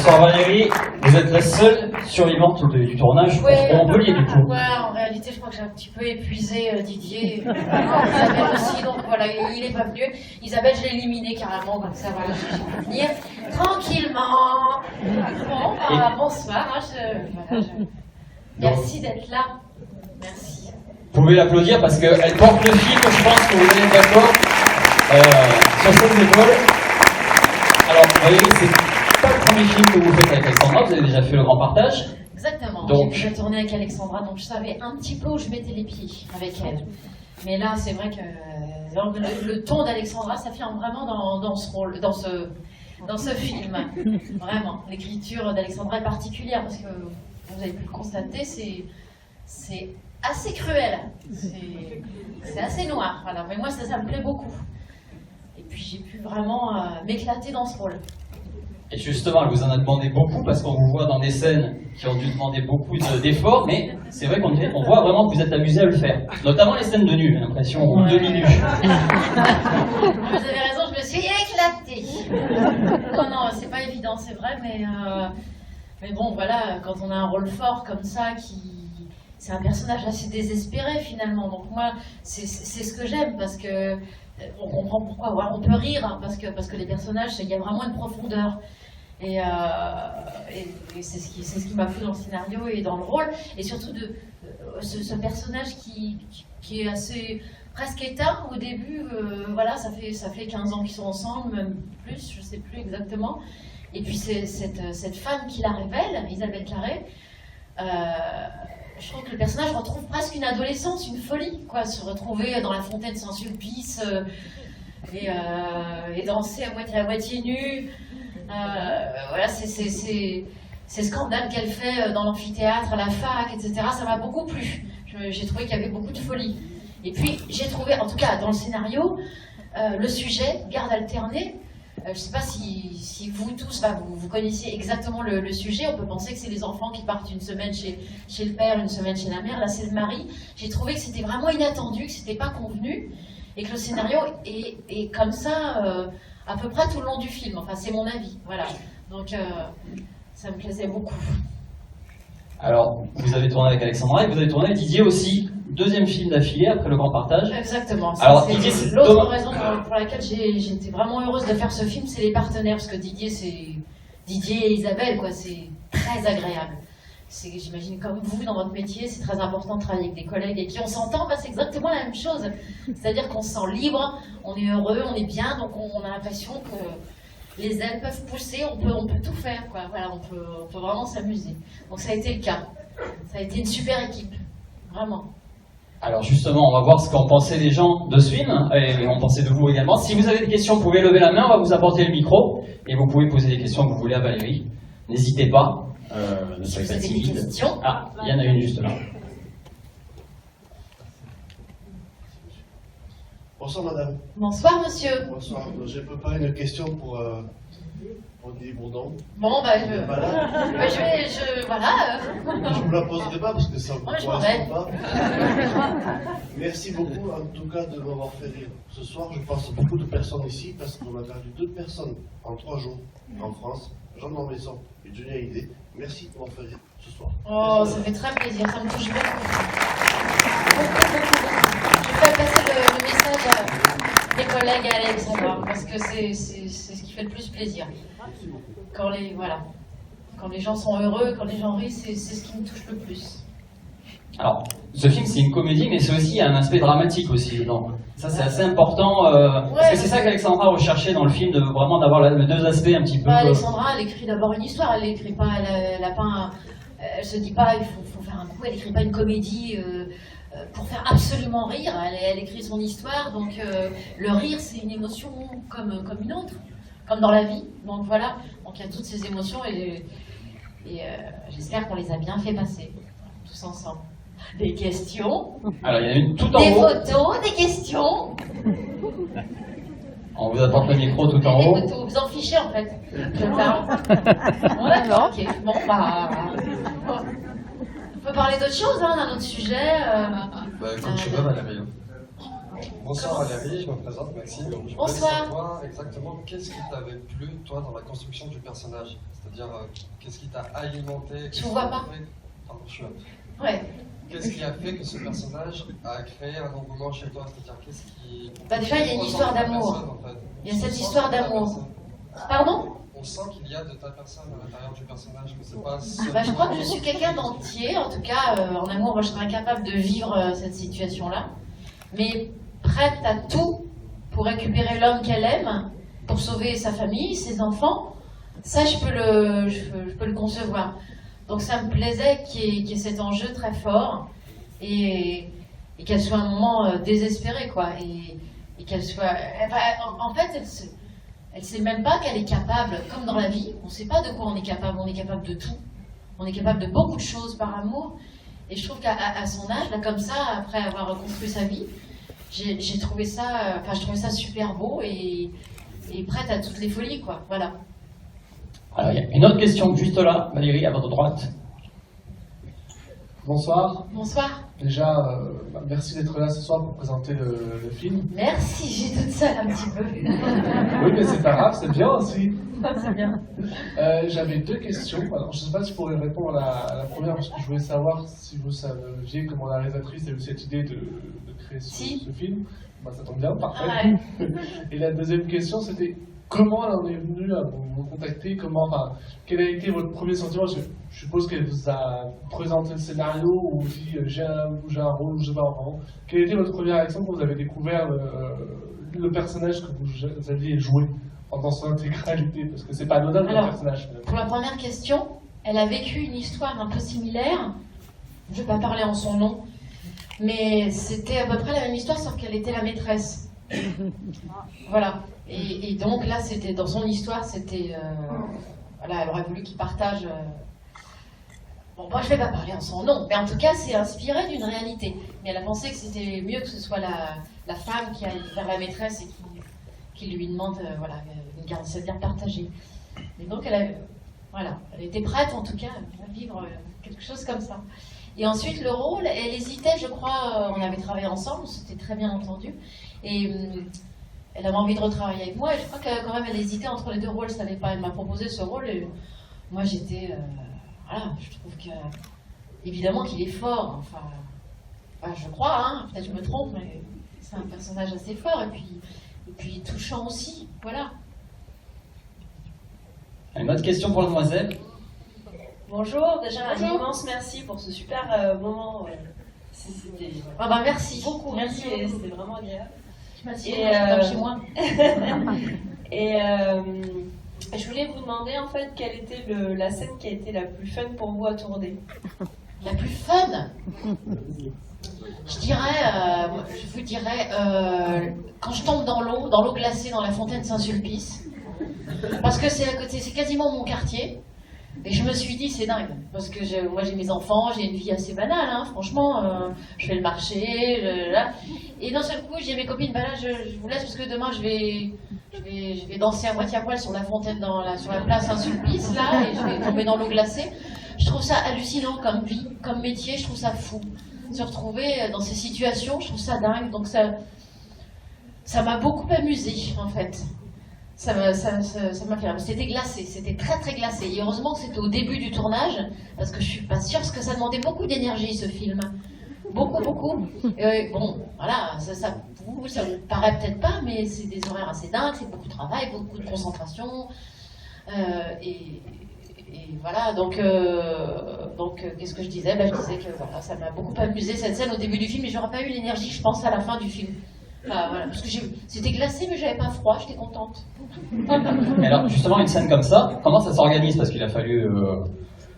Bonsoir Valérie, vous êtes la seule survivante du tournage Ouais, pour Montpellier du coup. Ouais, en réalité, je crois que j'ai un petit peu épuisé Didier. Isabelle aussi, donc voilà, il est pas venu. Isabelle, je l'ai éliminé carrément, comme ça, voilà, j'ai pu venir tranquillement. Bon, bah, bonsoir, hein, merci d'être là. Merci. Vous pouvez l'applaudir parce qu'elle porte le film, je pense que vous allez être d'accord, sur cette épaule. Alors Valérie, c'est pas le premier film que vous faites avec Alexandra, vous avez déjà fait Le Grand Partage. Exactement, Donc... j'ai déjà tourné avec Alexandra, donc je savais un petit peu où je mettais les pieds avec elle. Mais là, c'est vrai que le ton d'Alexandra s'affirme vraiment dans ce rôle, dans ce film. Vraiment, l'écriture d'Alexandra est particulière parce que vous avez pu le constater, c'est assez cruel, c'est assez noir. Voilà. Mais moi, ça me plaît beaucoup. Et puis j'ai pu vraiment m'éclater dans ce rôle. Et justement, elle vous en a demandé beaucoup parce qu'on vous voit dans des scènes qui ont dû demander beaucoup d'efforts, mais c'est vrai qu'on voit vraiment que vous êtes amusé à le faire. Notamment les scènes de nu, j'ai l'impression, ou de nu. Vous avez raison, je me suis éclatée. Non, c'est pas évident, c'est vrai, mais bon, voilà, quand on a un rôle fort comme ça, c'est un personnage assez désespéré finalement. Donc moi, c'est ce que j'aime parce que on comprend pourquoi. On peut rire hein, parce que les personnages, il y a vraiment une profondeur. Et c'est ce qui m'a plu dans le scénario et dans le rôle. Et surtout ce personnage qui est assez presque éteint au début. Voilà, ça fait 15 ans qu'ils sont ensemble, même plus, je sais plus exactement. Et puis cette femme qui la révèle, Isabelle Carré. Je trouve que le personnage retrouve presque une adolescence, une folie, quoi, se retrouver dans la fontaine sans Sulpice et danser à moitié nue. Voilà, ces scandales qu'elle fait dans l'amphithéâtre, à la fac, etc. Ça m'a beaucoup plu. J'ai trouvé qu'il y avait beaucoup de folie. Et puis j'ai trouvé, en tout cas dans le scénario, le sujet, garde alternée. Je ne sais pas si vous tous, vous connaissiez exactement le sujet. On peut penser que c'est les enfants qui partent une semaine chez le père, une semaine chez la mère. Là, c'est le mari. J'ai trouvé que c'était vraiment inattendu, que c'était pas convenu, et que le scénario est comme ça à peu près tout le long du film. Enfin, c'est mon avis. Voilà. Donc, ça me plaisait beaucoup. Alors, vous avez tourné avec Alexandra et vous avez tourné avec Didier aussi. Deuxième film d'affilée après Le Grand Partage. Exactement. Alors, c'est l'autre raison pour laquelle j'étais vraiment heureuse de faire ce film, c'est les partenaires, parce que Didier et Isabelle, quoi, c'est très agréable. J'imagine comme vous dans votre métier, c'est très important de travailler avec des collègues et qui on s'entend, c'est exactement la même chose. C'est-à-dire qu'on se sent libre, on est heureux, on est bien, donc on a l'impression que les ailes peuvent pousser, on peut tout faire, quoi. Voilà, on peut vraiment s'amuser. Donc ça a été le cas. Ça a été une super équipe, vraiment. Alors justement, on va voir ce qu'en pensaient les gens de ce film, et on pensait de vous également. Si vous avez des questions, vous pouvez lever la main, on va vous apporter le micro, et vous pouvez poser des questions que vous voulez à Valérie. N'hésitez pas, ne soyez pas timide. Ah, il y en a une juste là. Bonsoir madame. Bonsoir monsieur. Bonsoir, j'ai préparé une question pour Didier Bourdon. Bon, voilà. Je vous la poserai pas parce que ça ne vous correspond pas. Merci beaucoup en tout cas de m'avoir fait rire. Ce soir, je pense à beaucoup de personnes ici parce qu'on a perdu 2 personnes en 3 jours en France. Jean Dormesson et Johnny Hallyday. Merci de m'avoir fait rire ce soir. Oh, ça fait très plaisir, ça me touche beaucoup. Je vais passer le message à mes collègues à Alexandra parce que c'est ce qui fait le plus plaisir. Quand les gens sont heureux, quand les gens rient, c'est ce qui me touche le plus. Alors, ce film c'est une comédie, mais c'est aussi un aspect dramatique aussi dedans. Ça c'est assez important, parce que c'est ça qu'Alexandra recherchait dans le film, vraiment d'avoir les 2 aspects un petit peu... Alexandra, elle écrit d'abord une histoire, elle écrit pas, elle se dit pas il faut faire un coup, elle écrit pas une comédie pour faire absolument rire, elle écrit son histoire, donc le rire c'est une émotion comme une autre, comme dans la vie, donc voilà, donc il y a toutes ces émotions et j'espère qu'on les a bien fait passer, tous ensemble. Des questions. Alors il y en a une tout en haut. Des photos, des questions. On vous apporte le micro tout en haut. Des photos, vous en fichez en fait. Je parle. Bon d'accord, ok. Bon on peut parler d'autre chose, d'un autre sujet. Comme tu veux, madame. Bonsoir Valérie, je me présente Maxime. Je voulais Bonsoir. savoir exactement qu'est-ce qui t'avait plu, toi, dans la construction du personnage. C'est-à-dire, qu'est-ce qui t'a alimenté. Je vous vois pas. Pardon, je suis là. Ouais. Qu'est-ce qui a fait que ce personnage a créé un engouement chez toi? C'est-à-dire, qu'est-ce qui. Bah déjà, il y a une histoire d'amour. En fait. Il y a cette histoire d'amour. Pardon? On sent qu'il y a de ta personne à l'intérieur du personnage, que c'est pas. Bah, je crois que je suis quelqu'un d'entier, en tout cas, en amour, moi je serais incapable de vivre cette situation-là. Mais prête à tout pour récupérer l'homme qu'elle aime, pour sauver sa famille, ses enfants, ça je peux le concevoir. Donc ça me plaisait qu'il y ait cet enjeu très fort et qu'elle soit à un moment désespérée, quoi. Et qu'elle soit. En fait, elle sait même pas qu'elle est capable, comme dans la vie, on sait pas de quoi on est capable de tout. On est capable de beaucoup de choses par amour. Et je trouve qu'à son âge, là, comme ça, après avoir reconstruit sa vie, j'ai trouvé ça, je trouvais ça super beau et prête à toutes les folies, quoi. Voilà. Alors, il y a une autre question juste là, Valérie, à votre droite. Bonsoir. Bonsoir. Déjà, merci d'être là ce soir pour présenter le film. Merci, j'ai toute seule un petit peu. Oui, mais c'est pas grave, c'est bien aussi. C'est bien. J'avais deux questions. Alors, je ne sais pas si je pourrais répondre à la première, parce que je voulais savoir si vous saviez comment la réalisatrice a eu cette idée de créer ce film. Bah, ça tombe bien, parfait. Ah ouais. Et la deuxième question, c'était comment elle en est venue à vous contacter, quel a été votre premier sentiment? Je suppose qu'elle vous a présenté le scénario ou dit j'ai un rôle, je sais pas vraiment. Quelle était votre première réaction quand vous avez découvert le personnage que vous aviez joué dans son intégralité? Parce que c'est pas anodin le personnage. Pour la première question, elle a vécu une histoire un peu similaire. Je ne vais pas parler en son nom, mais c'était à peu près la même histoire, sauf qu'elle était la maîtresse. Voilà. Et donc là, c'était dans son histoire, c'était voilà, elle aurait voulu qu'il partage. Bon, moi, je vais pas parler en son nom, mais en tout cas, c'est inspiré d'une réalité. Mais elle a pensé que c'était mieux que ce soit la femme qui aille vers la maîtresse et qui lui demande, voilà, une garde, c'est-à-dire partagée. Et donc, elle était prête, en tout cas, à vivre quelque chose comme ça. Et ensuite, le rôle, elle hésitait, je crois, on avait travaillé ensemble, c'était très bien entendu. Et elle avait envie de retravailler avec moi, et je crois qu'elle quand même, elle hésitait entre les deux rôles, ça n'est pas. Elle m'a proposé ce rôle, et moi, j'étais. Voilà, je trouve que. Évidemment qu'il est fort, enfin. Je crois, hein, peut-être je me trompe, mais c'est un personnage assez fort, et puis touchant aussi, voilà. Une autre question pour la demoiselle. Bonjour, déjà un immense merci pour ce super moment. C'était merci beaucoup. Merci, c'était vraiment agréable. Et chez moi. Et je voulais vous demander en fait quelle était la scène qui a été la plus fun pour vous à tourner. La plus fun? Je vous dirais, quand je tombe dans l'eau glacée dans la fontaine Saint-Sulpice, parce que c'est à côté, c'est quasiment mon quartier. Et je me suis dit, c'est dingue, parce que moi j'ai mes enfants, j'ai une vie assez banale, hein, franchement, je fais le marché, et d'un seul coup, j'ai mes copines, là je vous laisse parce que demain je vais danser à moitié à poil sur la fontaine, sur la place Saint-Sulpice, là, et je vais tomber dans l'eau glacée. Je trouve ça hallucinant comme vie, comme métier, je trouve ça fou. Se retrouver dans ces situations, je trouve ça dingue, donc ça m'a beaucoup amusée, en fait. Ça m'a fait. C'était glacé, c'était très très glacé. Et heureusement que c'était au début du tournage, parce que je suis pas sûre, parce que ça demandait beaucoup d'énergie ce film. Beaucoup. Bon, voilà, ça vous paraît peut-être pas, mais c'est des horaires assez dingues, c'est beaucoup de travail, beaucoup de concentration. Et voilà, donc qu'est-ce que je disais? Je disais que voilà, ça m'a beaucoup amusé cette scène au début du film, et j'aurais pas eu l'énergie, je pense, à la fin du film. Voilà, parce que c'était glacé, mais j'avais pas froid, j'étais contente. Mais alors, justement, une scène comme ça, comment ça s'organise? Parce qu'il a fallu.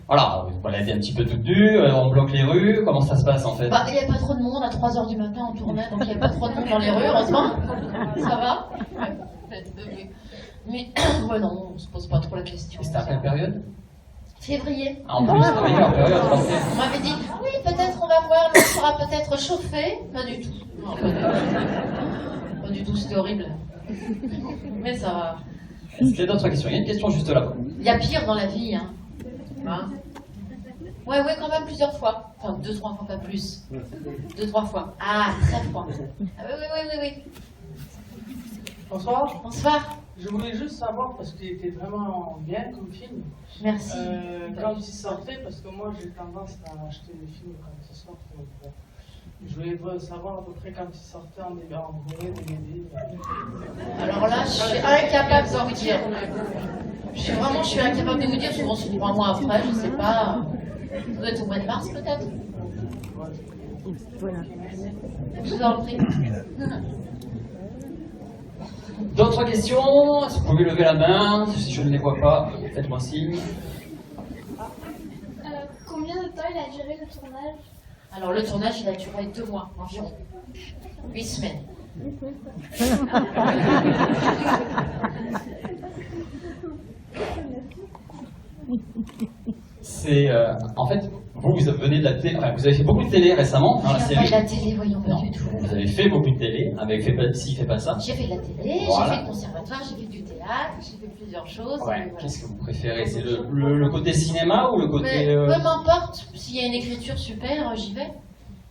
Voilà, elle était un petit peu toute nue, on bloque les rues, comment ça se passe en fait? Il n'y avait pas trop de monde, à 3h du matin on tournait, donc il n'y avait pas trop de monde dans les rues, heureusement. Ça va? Mais non, on se pose pas trop la question. Et c'était à quelle période? Février. Ah, en plus, oui, en période. On m'avait dit, oui, peut-être on va voir, l'eau sera peut-être chauffée. Pas du tout. Non, pas du tout, c'était horrible. Mais ça va. Est-ce qu'il y a d'autres questions? Il y a une question juste là. Il y a pire dans la vie, hein. Ouais, quand même plusieurs fois. Enfin, 2-3 fois, pas plus. 2-3 fois. Ah, 13 fois. Ah, oui. Bonsoir. Bonsoir. Je voulais juste savoir, parce qu'il était vraiment bien comme film, Merci. quand il sortait, parce que moi j'ai tendance à acheter les films quand ils sortent. Donc, je voulais savoir à peu près quand ils sortaient en DVD. Alors là, je suis incapable de vous dire. Je suis incapable de vous dire. Souvent, c'est 3 mois après, je sais pas. Ça doit être au mois de mars, peut-être. Je vous en prie. D'autres questions? Vous pouvez lever la main. Si je ne les vois pas, faites-moi signe. Combien de temps il a duré le tournage? Alors, le tournage, il a duré 2 mois environ. 8 semaines. C'est en fait, vous venez de la télé, enfin, vous avez fait beaucoup de télé récemment dans la J'ai série. fait de la télé, voyons pas Non, du tout. vous avez fait beaucoup de télé avec Fais pas ci, fais pas ça. J'ai fait de la télé, Voilà. j'ai fait le conservatoire, j'ai fait du théâtre, j'ai fait plusieurs choses. Ouais. Et voilà. Qu'est-ce que vous préférez? C'est le côté cinéma ou le côté Mais peu m'importe, s'il y a une écriture super, j'y vais.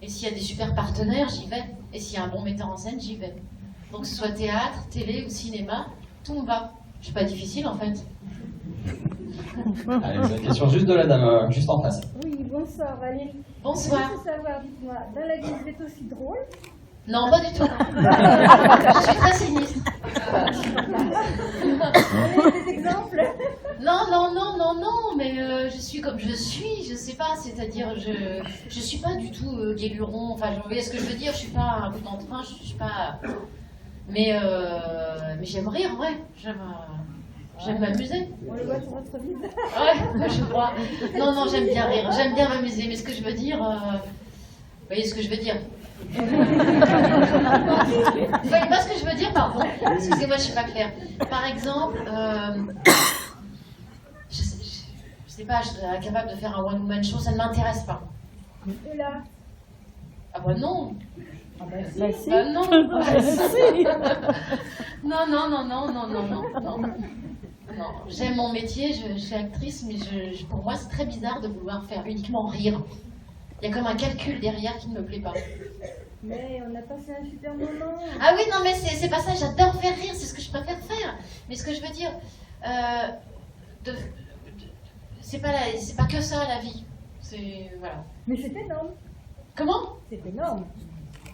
Et s'il y a des super partenaires, j'y vais. Et s'il y a un bon metteur en scène, j'y vais. Donc que ce soit théâtre, télé ou cinéma, tout me va. C'est pas difficile en fait. Allez, c'est une question juste de la dame, juste en face. Oui, bonsoir Valérie. Bonsoir. Je veux savoir, dites-moi, dans la vie vous êtes aussi drôle? Non, pas du tout. Je suis très sinistre. Vous avez des exemples? Non, mais je suis comme je suis, je sais pas, c'est-à-dire je suis pas du tout guéluron, enfin vous voyez ce que je veux dire, je suis pas un bout d'entrain, je suis pas... Mais j'aime rire, ouais, j'aime m'amuser. On le voit sur votre visage. Ouais, je crois. Non, j'aime bien rire, j'aime bien m'amuser, mais ce que je veux dire... Vous voyez ce que je veux dire? Vous voyez pas ce que je veux dire, pardon? Excusez-moi, je suis pas claire. Par exemple, je sais pas, je serais incapable de faire un one-woman show, ça ne m'intéresse pas. Et là? Ah bah non. Ah bah si. Bah non. Non. J'aime mon métier, je suis actrice, mais pour moi c'est très bizarre de vouloir faire uniquement rire. Il y a comme un calcul derrière qui ne me plaît pas. Mais on a passé un super moment. Ah oui, non, mais c'est pas ça, j'adore faire rire, c'est ce que je préfère faire. Mais ce que je veux dire, c'est pas que ça la vie. C'est. Voilà. Mais c'est énorme. Comment? C'est énorme.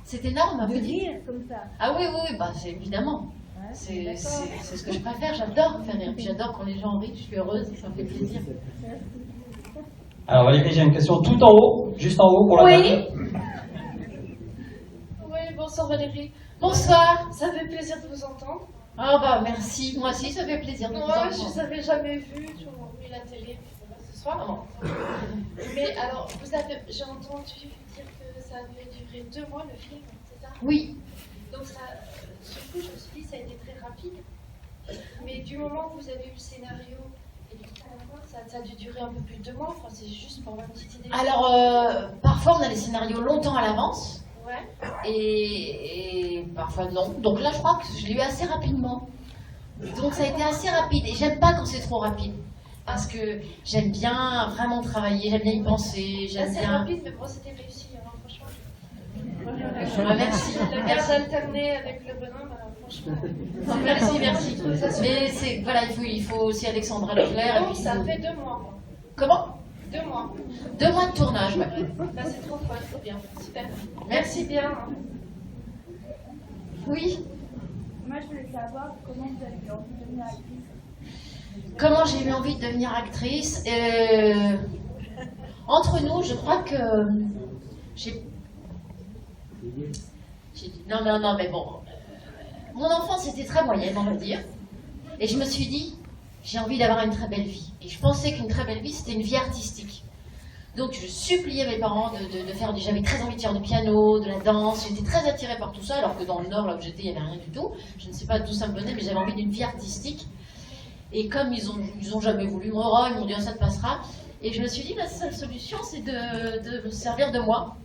C'est énorme, De vous dites? rire comme ça. Ah oui, bah c'est évidemment. Ouais, C'est d'accord. ce que je préfère, j'adore faire rire. Puis j'adore quand les gens rient, je suis heureuse, ça me fait plaisir. Alors Valérie, j'ai une question tout en haut, juste en haut pour la Oui. dame. Oui, bonsoir Valérie. Bonsoir. Ça fait plaisir de vous entendre. Ah bah merci, moi aussi ça fait plaisir de vous Moi, je entendre. vous avais jamais vu sur la télé ce soir. Mais alors, j'ai entendu dire que ça avait duré 2 mois le film, c'est ça? Oui. Donc ça, sur le coup, je me suis dit ça a été très rapide. Mais du moment où vous avez eu le scénario et l'écriture, ça a dû durer un peu plus de 2 mois. Enfin, c'est juste pour avoir une petite idée. Alors parfois on a les scénarios longtemps à l'avance. Ouais. Et parfois non. Donc là, je crois que je l'ai eu assez rapidement. Donc ça a été assez rapide. Et j'aime pas quand c'est trop rapide. Parce que j'aime bien vraiment travailler, j'aime bien y penser, Là, j'aime c'est bien... rapide, mais bon, c'était réussi. Hein, franchement. Ah, merci. La garde alternée avec le bonhomme, franchement. Merci. Mais c'est, voilà, il faut aussi Alexandra Leclerc. Et Donc, puis ça fait 2 mois. Comment? 2 mois. 2 mois de tournage, ouais. Bah, c'est trop fun, trop bien. Super. Merci bien. Oui. Moi, je voulais savoir comment vous avez eu envie de devenir actrice. Comment j'ai eu envie de devenir actrice? Entre nous, je crois que non, mais bon. Mon enfance était très moyenne, on va dire. Et je me suis dit, j'ai envie d'avoir une très belle vie. Et je pensais qu'une très belle vie, c'était une vie artistique. Donc je suppliais mes parents de faire du... J'avais très envie de faire du piano, de la danse. J'étais très attirée par tout ça, alors que dans le Nord, là où j'étais, il n'y avait rien du tout. Je ne sais pas d'où ça me venait, mais j'avais envie d'une vie artistique. Et comme ils ont jamais voulu me rendre, ils m'ont dit ah, ça te passera. Et je me suis dit la seule solution c'est de me servir de moi.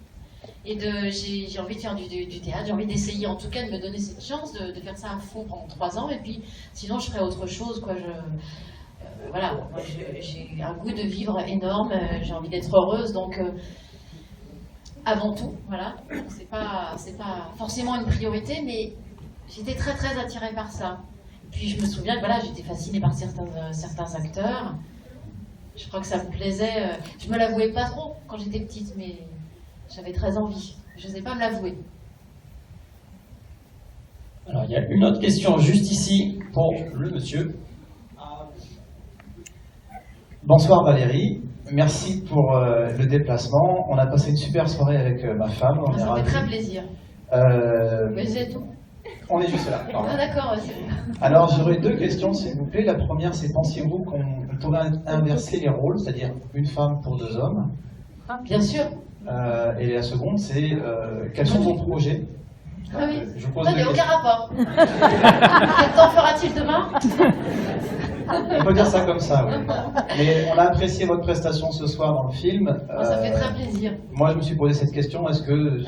Et j'ai envie de faire du théâtre, j'ai envie d'essayer en tout cas de me donner cette chance de faire ça à fond pendant 3 ans. Et puis sinon je ferai autre chose quoi. voilà, moi, j'ai un goût de vivre énorme, j'ai envie d'être heureuse, donc avant tout, voilà. C'est pas forcément une priorité, mais j'étais très très attirée par ça. Puis je me souviens que voilà, j'étais fascinée par certains acteurs. Je crois que ça me plaisait. Je me l'avouais pas trop quand j'étais petite, mais j'avais très envie. Je n'osais pas me l'avouer. Alors, il y a une autre question juste ici pour le monsieur. Bonsoir Valérie, merci pour le déplacement. On a passé une super soirée avec ma femme. Ça fait très plaisir. Mais c'est tout. On est juste là. Ah d'accord, c'est bon. Alors j'aurais 2 questions s'il vous plaît. La première, c'est pensiez-vous qu'on pourrait inverser les rôles, c'est-à-dire une femme pour 2 hommes? Bien sûr. Et la seconde, c'est quels sont vos projets? Ah oui. Je pose Il n'y a aucun rapport. Quel temps fera-t-il demain? On peut dire ça comme ça, oui. Mais on a apprécié votre prestation ce soir dans le film. Ça fait très plaisir. Moi, je me suis posé cette question, est-ce que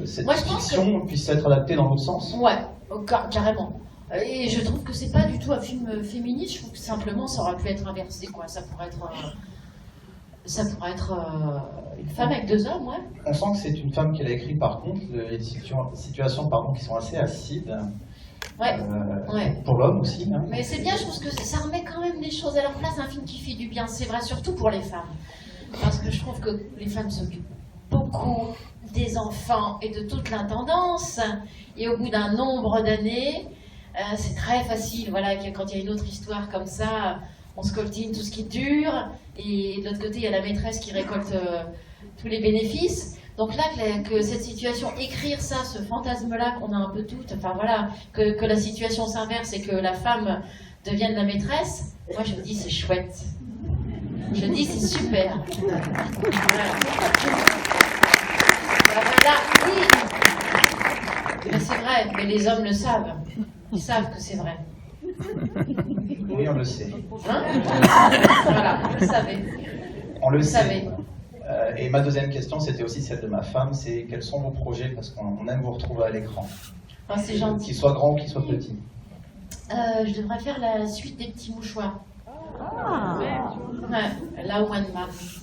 cette fiction puisse être adaptée dans l'autre sens? Ouais, carrément. Et je trouve que c'est pas du tout un film féministe, je trouve que simplement ça aurait pu être inversé, quoi. Ça pourrait être une femme avec 2 hommes, ouais. On sent que c'est une femme qui l'a écrit, par contre, il y a des situations qui sont assez acides. Ouais. Pour l'homme aussi. Hein. Mais c'est bien, je pense que ça remet quand même les choses à leur place, un film qui fait du bien, c'est vrai, surtout pour les femmes. Parce que je trouve que les femmes s'occupent beaucoup des enfants et de toute l'intendance. Et au bout d'un nombre d'années, c'est très facile, voilà, quand il y a une autre histoire comme ça, on scoltine tout ce qui dure. Et de l'autre côté, il y a la maîtresse qui récolte tous les bénéfices. Donc là, que cette situation, écrire ça, ce fantasme-là qu'on a un peu toutes, enfin voilà, que la situation s'inverse et que la femme devienne la maîtresse, moi je me dis c'est chouette. Je me dis c'est super. Voilà. Oui. Mais c'est vrai, mais les hommes le savent. Ils savent que c'est vrai. Oui, on le sait. Hein? Voilà, vous le savez. On le sait. Savez. Et ma deuxième question, c'était aussi celle de ma femme, c'est quels sont vos projets, parce qu'on aime vous retrouver à l'écran. Ah, c'est gentil. Qu'ils soient grands ou qu'ils soient petits. Je devrais faire la suite des petits mouchoirs. Ouais, là au mois de mars.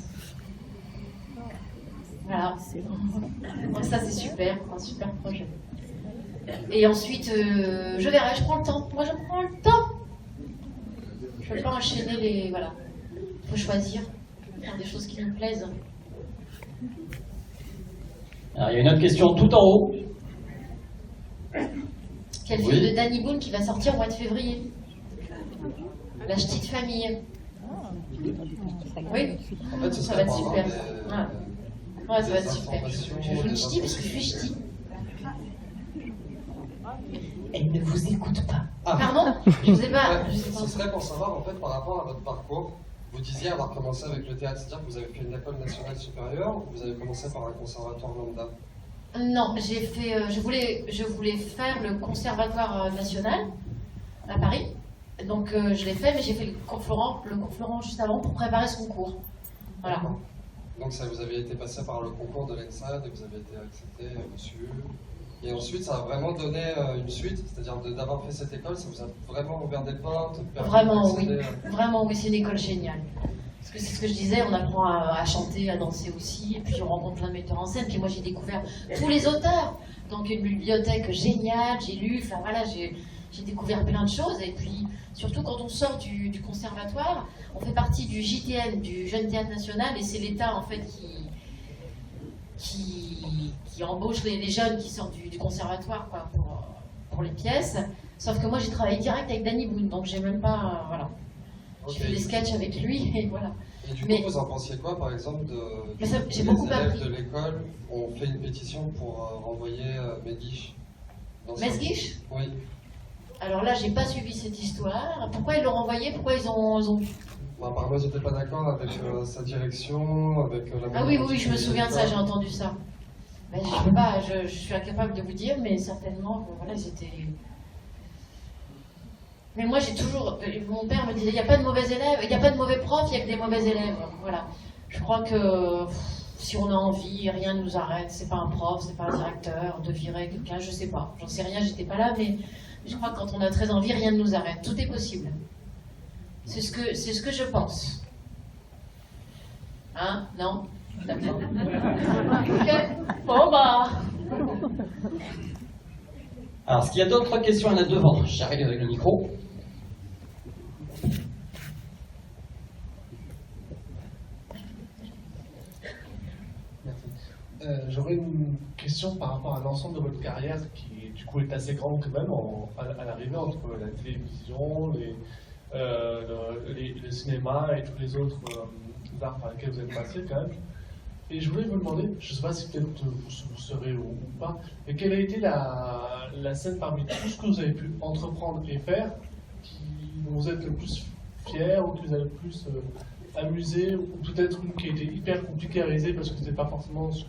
Voilà. Donc ça c'est super, un super projet. Et ensuite, je verrai, je prends le temps. Moi je prends le temps. Je ne veux pas enchaîner les... Voilà. Il faut choisir, faire des choses qui nous plaisent. Alors, il y a une autre question tout en haut. Quel film de Danny Boone qui va sortir au mois de février? La Ch'tite Famille. Oui, En fait, ça va être super. Ouais, ça va être super. Je joue une ch'ti parce que je suis ch'ti. Elle ne vous écoute pas. Ah. Pardon? Je ne sais pas. Ouais, ce serait pour savoir, en fait, par rapport à votre parcours, vous disiez avoir commencé avec le théâtre, c'est-à-dire que vous avez fait une école nationale supérieure ou vous avez commencé par un conservatoire lambda? Non, j'ai fait. Je voulais faire le conservatoire national à Paris. Donc je l'ai fait, mais j'ai fait le cours Florent juste avant pour préparer ce concours. Voilà. Donc ça, vous avez été passé par le concours de l'ENSAD et vous avez été accepté, reçu. Et ensuite, ça a vraiment donné une suite, c'est-à-dire d'avoir fait cette école, ça vous a vraiment ouvert des portes? Vraiment, oui. Vraiment, oui, c'est une école géniale. Parce que c'est ce que je disais, on apprend à chanter, à danser aussi, et puis on rencontre plein de metteurs en scène. Puis moi, j'ai découvert tous les auteurs. Donc une bibliothèque géniale, j'ai lu, enfin voilà, j'ai découvert plein de choses. Et puis, surtout quand on sort du conservatoire, on fait partie du JTN, du Jeune Théâtre National, et c'est l'État, en fait, qui embauche les jeunes qui sortent du conservatoire, quoi, pour les pièces. Sauf que moi, j'ai travaillé direct avec Danny Boone, donc j'ai même pas... voilà. J'ai fait des sketchs avec lui, et voilà. Et du coup, vous en pensiez quoi, par exemple, j'ai les beaucoup élèves appris. de l'école ont fait une pétition pour renvoyer Mesguich? Mesguich? Oui. Alors là, j'ai pas suivi cette histoire. Pourquoi ils l'ont renvoyé? Pourquoi ils ont... Bon, apparemment, ils n'étaient pas d'accord avec sa direction, avec la... Ah oui, je me souviens de ça, j'ai entendu ça. Mais je sais pas, je suis incapable de vous dire, mais certainement, voilà, ils étaient... Mais moi, j'ai toujours... Mon père me disait, il n'y a pas de mauvais élèves, il n'y a pas de mauvais profs, il n'y a que des mauvais élèves. Voilà. Je crois que si on a envie, rien ne nous arrête. C'est pas un prof, c'est pas un directeur, de virer quelqu'un, je sais pas. J'en sais rien, j'étais pas là, mais je crois que quand on a très envie, rien ne nous arrête. Tout est possible. C'est ce que je pense. Hein? Non? D'accord. Ok. Bon, bah. Alors, est-ce qu'il y a d'autres questions? Il y en a devant. J'arrive avec le micro. J'aurais une question par rapport à l'ensemble de votre carrière qui, du coup, est assez grande quand même à l'arrivée entre la télévision, le cinéma et tous les autres arts par lesquels vous êtes passé quand même. Et je voulais vous demander, je ne sais pas si peut-être vous serez ou pas, mais quelle a été la scène parmi tout ce que vous avez pu entreprendre et faire dont vous êtes le plus fier ou que vous avez le plus amusé, ou peut-être une qui a été hyper compliquée à réaliser parce que ce n'était pas forcément ce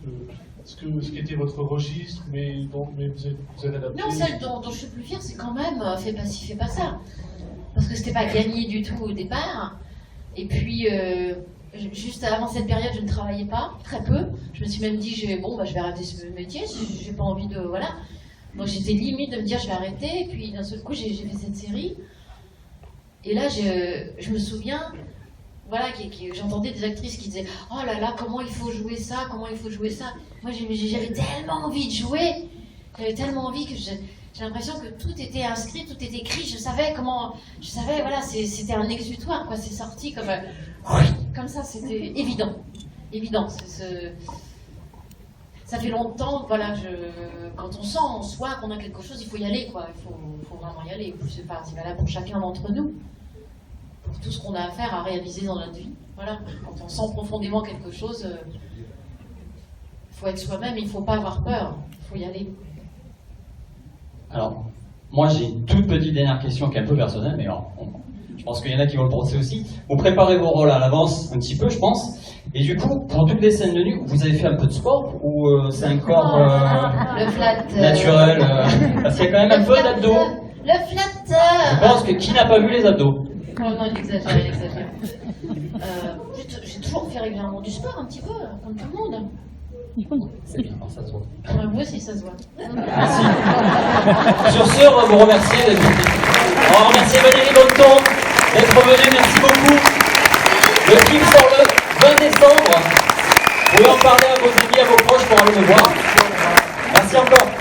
qui était votre registre, mais vous êtes adapté. Non, celle dont je suis plus fière, c'est quand même fais pas ci, fais pas ça. Parce que c'était pas gagné du tout au départ. Et puis, juste avant cette période, je ne travaillais pas, très peu. Je me suis même dit, je vais arrêter ce métier, si j'ai pas envie de. Voilà. Donc j'étais limite de me dire, je vais arrêter. Et puis d'un seul coup, j'ai fait cette série. Et là, je me souviens. Voilà, j'entendais des actrices qui disaient « Oh là là, comment il faut jouer ça, comment il faut jouer ça ?» Moi, j'avais tellement envie de jouer, j'avais tellement envie que j'ai l'impression que tout était inscrit, tout était écrit, je savais, voilà, c'était un exutoire, quoi, c'est sorti comme ça, c'était évident. Ça fait longtemps, voilà, quand on sent en soi qu'on a quelque chose, il faut y aller, quoi, il faut vraiment y aller, c'est valable pour chacun d'entre nous. Pour tout ce qu'on a à faire, à réaliser dans notre vie. Voilà, quand on sent profondément quelque chose, il faut être soi-même, il ne faut pas avoir peur, il faut y aller. Alors, moi j'ai une toute petite dernière question qui est un peu personnelle, mais alors, je pense qu'il y en a qui vont le penser aussi. Vous préparez vos rôles à l'avance, un petit peu, je pense. Et du coup, pour toutes les scènes de nu, vous avez fait un peu de sport ou c'est un corps le flat, naturel parce qu'il y a quand même un peu d'abdos. Le flatteur. Je pense que qui n'a pas vu les abdos? Oh non, il exagère. J'ai toujours fait régulièrement du sport, un petit peu, comme tout le monde. C'est bien, ça se voit. Moi aussi, ça se voit. Merci. Sur ce, on va vous remercier d'être venu. On va remercier Valérie Bonneton d'être venue, merci beaucoup. Le film sort le 20 décembre. Vous pouvez en parler à vos amis, à vos proches pour aller le voir. Merci encore.